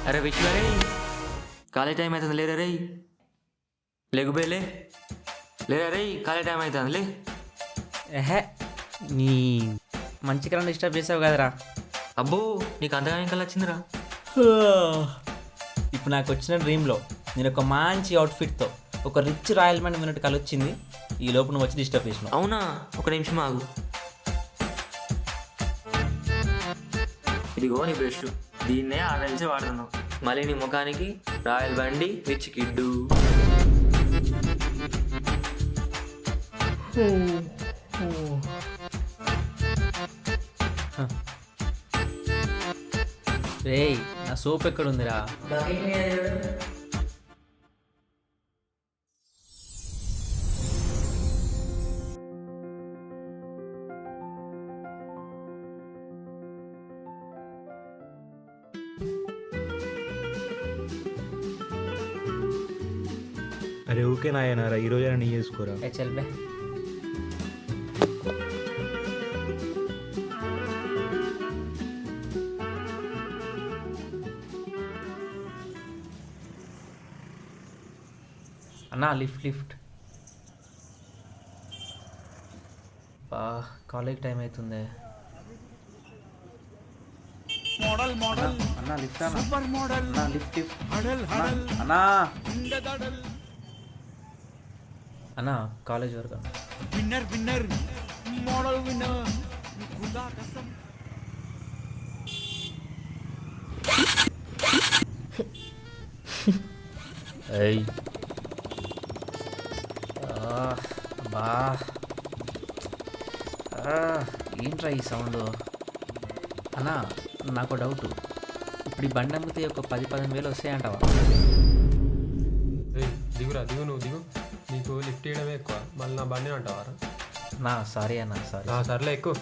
అరే విశ్వ రే, college time అవుతుంది లేరా రే, లేకుబేలే లేరా రే, కాలేజ్ టైం అవుతుంది లే. ఏహే నీ మంచిగా డిస్టర్బ్ చేసావు కదరా. అబ్బో నీకు అంతగా ఇంకా వచ్చిందిరా. ఇప్పుడు నాకు వచ్చిన డ్రీమ్లో నేను ఒక మంచి అవుట్ఫిట్తో ఒక రిచ్ రాయల్ మ్యాన్ విన్నట్టు కలిసింది. ఈ లోపు నువ్వు వచ్చి డిస్టర్బ్ చేసినావు. అవునా, ఒక నిమిషం ఆగు. ఇదిగో నీ బ్రష్, దీన్నే 6 నెలలు వాడుతున్నావు. మళ్ళీ నీ ముఖానికి రాయల్ బండి రిచ్ కిడ్డు. రేయ్ నా సోప్ ఎక్కడుందిరా? అరే ఊకే నాయనారా, ఈరోజైనా నీ చేసుకోరా. చల్ బే. అన్నా లిఫ్ట్ బా, కాలేజ్ టైం అవుతుంది. అన్నా లిఫ్ట్ అన్నా, లిఫ్ట్ అన్నా అన్నా, కాలేజ్ వరకు అన్నా. ఏయ్ బా, ఏంట్రా ఈ సౌండ్? అన్నా నాకు డౌట్, ఇప్పుడు ఈ బండి అమ్మితే ఒక 10-15 వేలు వస్తాయంటావా? దిగురా, దిగు, నువ్వు దిగు. నీకు లిఫ్ట్ ఇవ్వడమే ఎక్కువ, మళ్ళీ నా బండి అంటావారా? నా సారీ అన్నా, సారీ. సర్లే ఎక్కువ.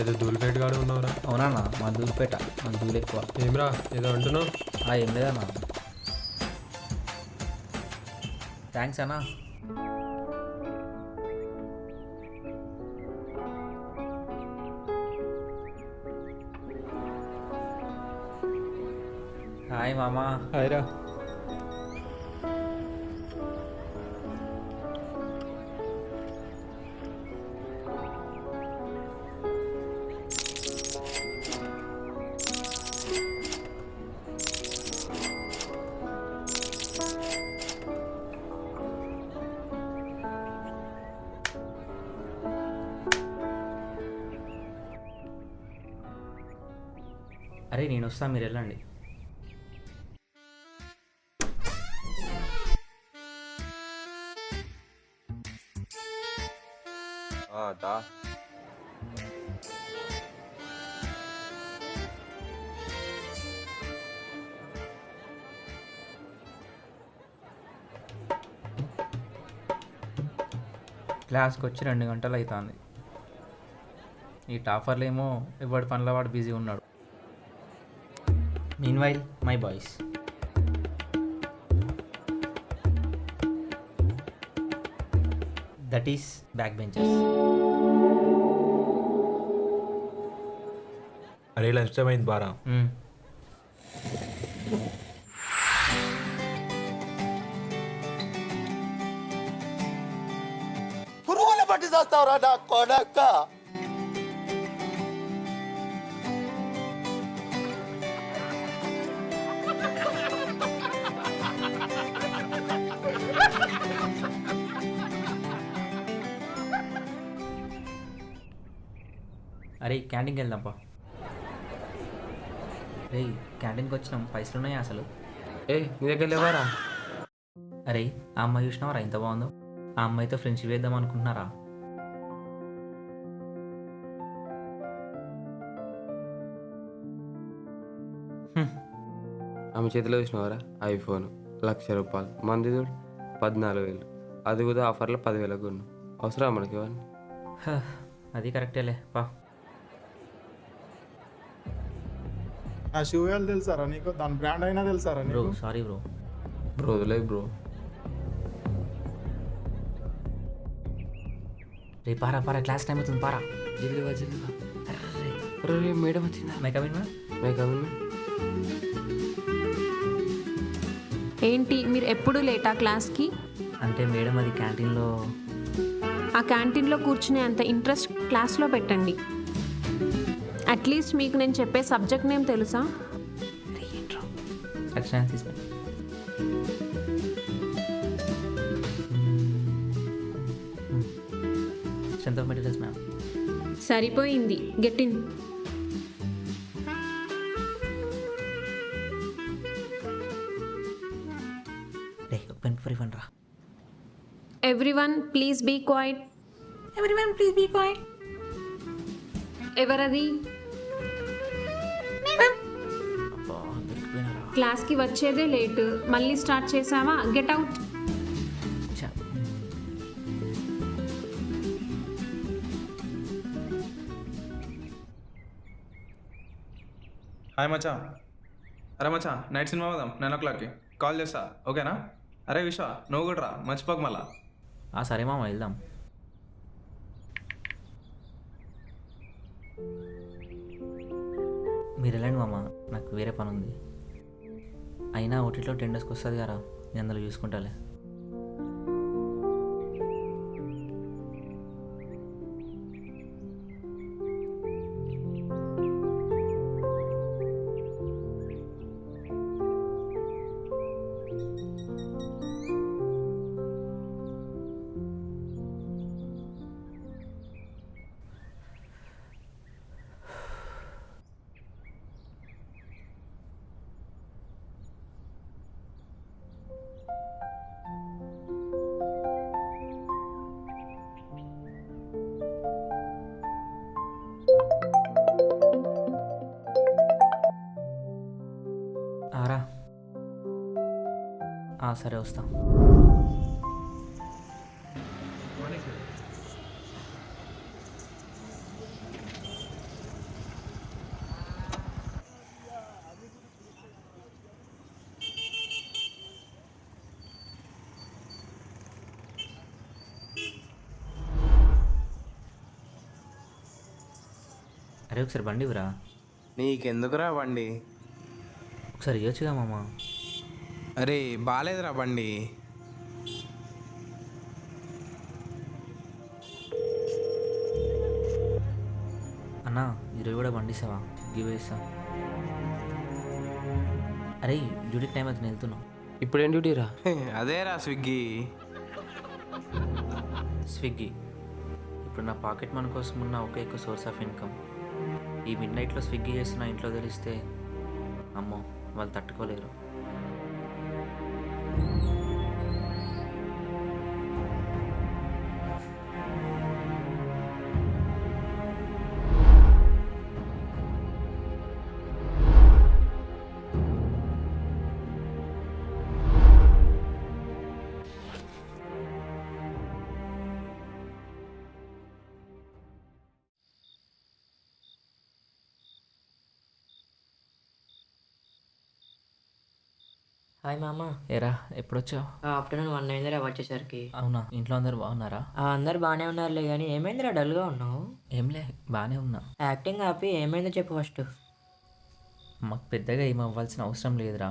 ఏదో దూలిపేట కాడు ఉన్నావురా. అవునా, మా దూలిపేట, మన దూలు ఎక్కువ. ఏమ్రా ఏదో అంటున్నావు? ఏం లేదన్నా. థ్యాంక్స్ అన్నా. హాయ్ మామా. హాయ్రా. అరే నేను వస్తా, మీరు వెళ్ళండి. క్లాస్కి వచ్చి 2 గంటలు అవుతుంది. ఈ టాపర్లు ఏమో ఎవరి పనిలో వాడు బిజీ ఉన్నాడు. Meanwhile my boys, that is back benchers. అరే లంచ్ టైం అయింది బారా. పురుగుల పట్టి చేస్తావురా నా కొడక. అరే క్యాంటీన్కి వెళ్దాంపా. రే క్యాంటీన్కి వచ్చినాం, పైసలు ఉన్నాయా అసలు? ఏ నీ దగ్గర లేవారా? అరే ఆ అమ్మాయి చూసినావారా ఎంత బాగుందో? ఆ అమ్మాయితో ఫ్రెండ్షిప్ వేద్దాం అనుకుంటున్నారా? ఆమె చేతిలో చూసినవారా ఐఫోన్, ₹1,00,000, మంది చూడు 14,000, అది కూడా ఆఫర్లో 10,000 కొను. అవసరం మనకి ఇవన్నీ? అది కరెక్టేలే పా. ఆ షూ వేలు తెలుసారా నీకు? దాని బ్రాండ్ అయినా తెలుసారా బ్రో? నీకు? Sorry bro. బ్రో వదిలే బ్రో. రే పారా పారా, క్లాస్ టైం అవుతుంది, పారా. జల్దివా జల్దివా. అరే మేడం వచ్చిందా? May come in ma'am. May come in. ఏంటి మీరు ఎప్పుడు లేటా క్లాస్కి? అంటే మేడం అది క్యాంటీన్లో. ఆ క్యాంటీన్లో కూర్చునే అంత ఇంట్రెస్ట్ క్లాస్లో పెట్టండి. అట్లీస్ట్ మీకు నేను చెప్పే సబ్జెక్ట్ నేమ్ తెలుసా? రక్షణ తీసుకుని స్ట్రెంత్ ఆఫ్ మెటీరియల్స్ మ్యామ్. సరిపోయింది, గెట్ ఇన్. రే పెన్ ఫర్ ఇవ్వండి రా. Everyone please be quiet. ఎవరది? అబ్బా దొరికిపోయినారా. క్లాస్కి వచ్చేదే లేట్, మళ్ళీ స్టార్ట్ చేసావా? Get out. ఛా. హాయ్ మచ్చా. అరే మచ్చా, నైట్ సినిమా పోదాం 9 o'clockకి. కాల్ చేస్తా, ఓకేనా? అరే విశ్వ, నువ్వు కూడా రా, మర్చిపోక మళ్ళా. సరే మామ వెళ్దాం. మీరు వెళ్ళండి మామ, నాకు వేరే పని ఉంది. అయినా ఓటీలో 10 daysకి వస్తుంది కదా, నేను అందులో చూసుకుంటాలే. ఆరా సరే వస్తా. అరే ఒకసారి బండి ఇవ్వరా. నీకెందుకురా బండి? ఒకసారి ఇవ్వచ్చుగా మామ. అరే బాలేదురా బండి. అన్నా ఈరోజు కూడా బండి ఇస్తావా? గివ్ ఇస్తా. అరే డ్యూటీకి టైం అవుతుంది, వెళ్తున్నావు. ఇప్పుడేం డ్యూటీ రా? అదేరా స్విగ్గీ. స్విగ్గీ ఇప్పుడు నా పాకెట్ మనీ కోసం ఉన్న ఒకే ఎక్కువ సోర్స్ ఆఫ్ ఇన్కమ్. ఈ మిడ్ నైట్లో స్విగ్గీ చేస్తున్న ఇంట్లో తెలిస్తే అమ్మో వాళ్ళు తట్టుకోలేరు. హాయ్ మామ. ఏరా ఎప్పుడొచ్చావు? ఆఫ్టర్నూన్ 1 అయిందిరా వచ్చేసరికి. అవునా, ఇంట్లో అందరు బాగున్నారా? అందరు బాగానే ఉన్నారులే, కానీ ఏమైందిరా డల్గా ఉన్నావు? ఏంలే బాగానే ఉన్నా. యాక్టింగ్ ఆపి ఏమైందో చెప్పు ఫస్ట్. మాకు పెద్దగా ఏం అవ్వాల్సిన అవసరం లేదురా.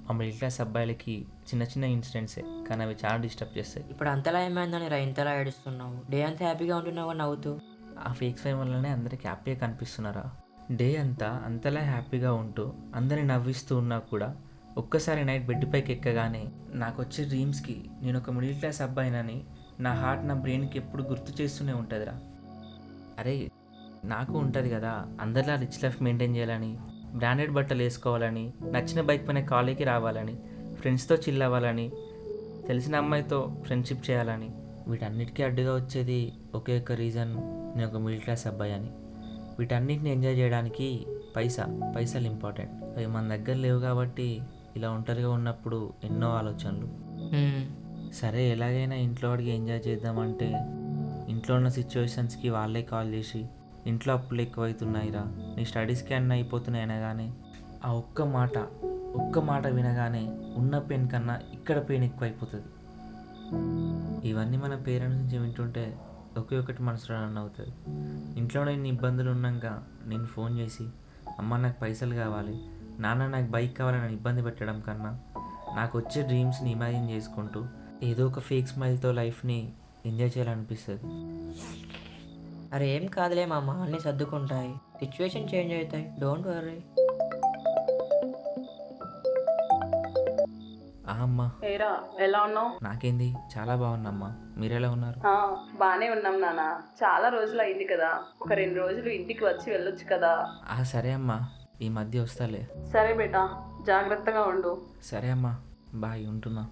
మా మిడిల్ క్లాస్ అబ్బాయిలకి చిన్న చిన్న ఇన్సిడెంట్సే, కానీ అవి చాలా డిస్టర్బ్ చేస్తాయి. ఇప్పుడు అంతలా ఏమైందని రా ఇంతలా ఏడుస్తున్నావు? డే అంతా హ్యాపీగా ఉంటున్నావు నవ్వుతూ. ఆ ఫేక్ ఫైవ్ వల్లనే అందరికి హ్యాపీగా కనిపిస్తున్నారా? డే అంతా అంతలా హ్యాపీగా ఉంటూ అందరిని నవ్విస్తూ ఉన్నా కూడా ఒక్కసారి నైట్ బెడ్ పైకి ఎక్కగానే నాకు వచ్చే డ్రీమ్స్కి నేను ఒక మిడిల్ క్లాస్ అబ్బాయినని నా హార్ట్ నా బ్రెయిన్కి ఎప్పుడు గుర్తు చేస్తూనే ఉంటుందిరా. అరే నాకు ఉంటుంది కదా అందరిలా రిచ్ లైఫ్ మెయింటైన్ చేయాలని, బ్రాండెడ్ బట్టలు వేసుకోవాలని, నచ్చిన బైక్ పైన కాలేజీకి రావాలని, ఫ్రెండ్స్తో చిల్ అవ్వాలని, తెలిసిన అమ్మాయితో ఫ్రెండ్షిప్ చేయాలని. వీటన్నిటికీ అడ్డుగా వచ్చేది ఒకే ఒక్క రీజన్, నేను ఒక మిడిల్ క్లాస్ అబ్బాయి అని. వీటన్నిటిని ఎంజాయ్ చేయడానికి పైసలు ఇంపార్టెంట్. అవి మన దగ్గర లేవు కాబట్టి ఇలా ఒంటరిగా ఉన్నప్పుడు ఎన్నో ఆలోచనలు. సరే ఎలాగైనా ఇంట్లో వాడికి ఎంజాయ్ చేద్దామంటే ఇంట్లో ఉన్న సిచ్యువేషన్స్కి వాళ్ళే కాల్ చేసి ఇంట్లో అప్పులు ఎక్కువవుతున్నాయిరా, నీ స్టడీస్కి అన్నీ అయిపోతున్నాయి అనగానే ఆ ఒక్క మాట వినగానే ఉన్న పెయిన్ కన్నా ఇక్కడ పెయిన్ ఎక్కువ అయిపోతుంది. ఇవన్నీ మన పేరెంట్స్ నుంచి వింటుంటే ఒకే ఒకటి మనసులో రన్ అవుతుంది. ఇంట్లో నేను ఇబ్బందులు ఉన్నాక నేను ఫోన్ చేసి అమ్మ నాకు పైసలు కావాలి, నాన్న నాకు బైక్ కావాలని ఇబ్బంది పెట్టడం కన్నా నాకు వచ్చే డ్రీమ్స్ని ఇమాజిన్ చేసుకుంటూ ఏదో ఒక ఫేక్ స్మైల్తో లైఫ్ని ఎంజాయ్ చేయాలనిపిస్తుంది. అరే ఏం కాదులే మామ, అన్నీ సర్దుకుంటాయి, సిచ్యువేషన్ చేంజ్ అవుతాయి, డోంట్ వర్రీ. అమ్మా ఏరా ఎలా ఉన్నావు? నాకేంది, చాలా బాగున్నామ్మా. మీరెలా ఉన్నారు? బానే ఉన్నాం నాన్న. చాలా రోజులు అయింది కదా, ఒక 2 రోజులు ఇంటికి వచ్చి వెళ్ళొచ్చు కదా. సరే అమ్మా, ఈ మధ్య వస్తాలే. సరే బేటా, జాగ్రత్తగా ఉండు. సరే అమ్మా, బాయ్, ఉంటున్నా.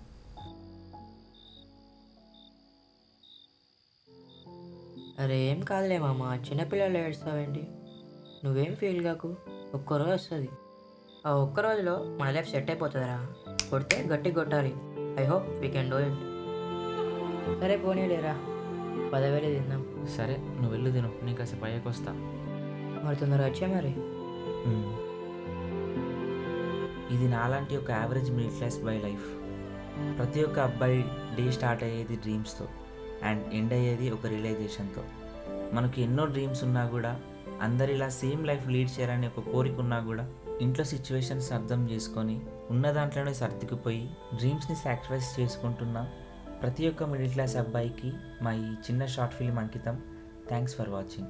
అరే ఏం కాదులే మామ, చిన్నపిల్లలు ఏడుస్తావేంటి? నువ్వేం ఫీల్ కాకు, ఒక్కరోజు వస్తుంది. ఆ ఒక్క రోజులో మన లైఫ్ సెట్ అయిపోతుందిరా. కొడితే గట్టి కొట్టాలి. I hope we can do it. సరే పోనీ లేరా, 10,000 తిందాం. సరే నువ్వు వెళ్ళు తిను, నేను కాసేపు అయ్యాక వస్తా. మరి తొందరగా వచ్చే మరి. ఇది నాలాంటి ఒక average middle class boy life. ప్రతి ఒక్క అబ్బాయి డే స్టార్ట్ అయ్యేది డ్రీమ్స్తో అండ్ ఎండ్ అయ్యేది ఒక రియలైజేషన్తో. మనకి ఎన్నో డ్రీమ్స్ ఉన్నా కూడా, అందరిలా సేమ్ లైఫ్ లీడ్ చేయాలని ఒక కోరిక ఉన్నా కూడా, ఇంట్లో సిచ్యువేషన్స్ అర్థం చేసుకొని ఉన్న దాంట్లోనే సర్దుకుపోయి డ్రీమ్స్ని సాక్రిఫైస్ చేసుకుంటున్న ప్రతి ఒక్క మిడిల్ క్లాస్ అబ్బాయికి మా ఈ చిన్న షార్ట్ ఫిల్మ్ అంకితం. Thanks for watching.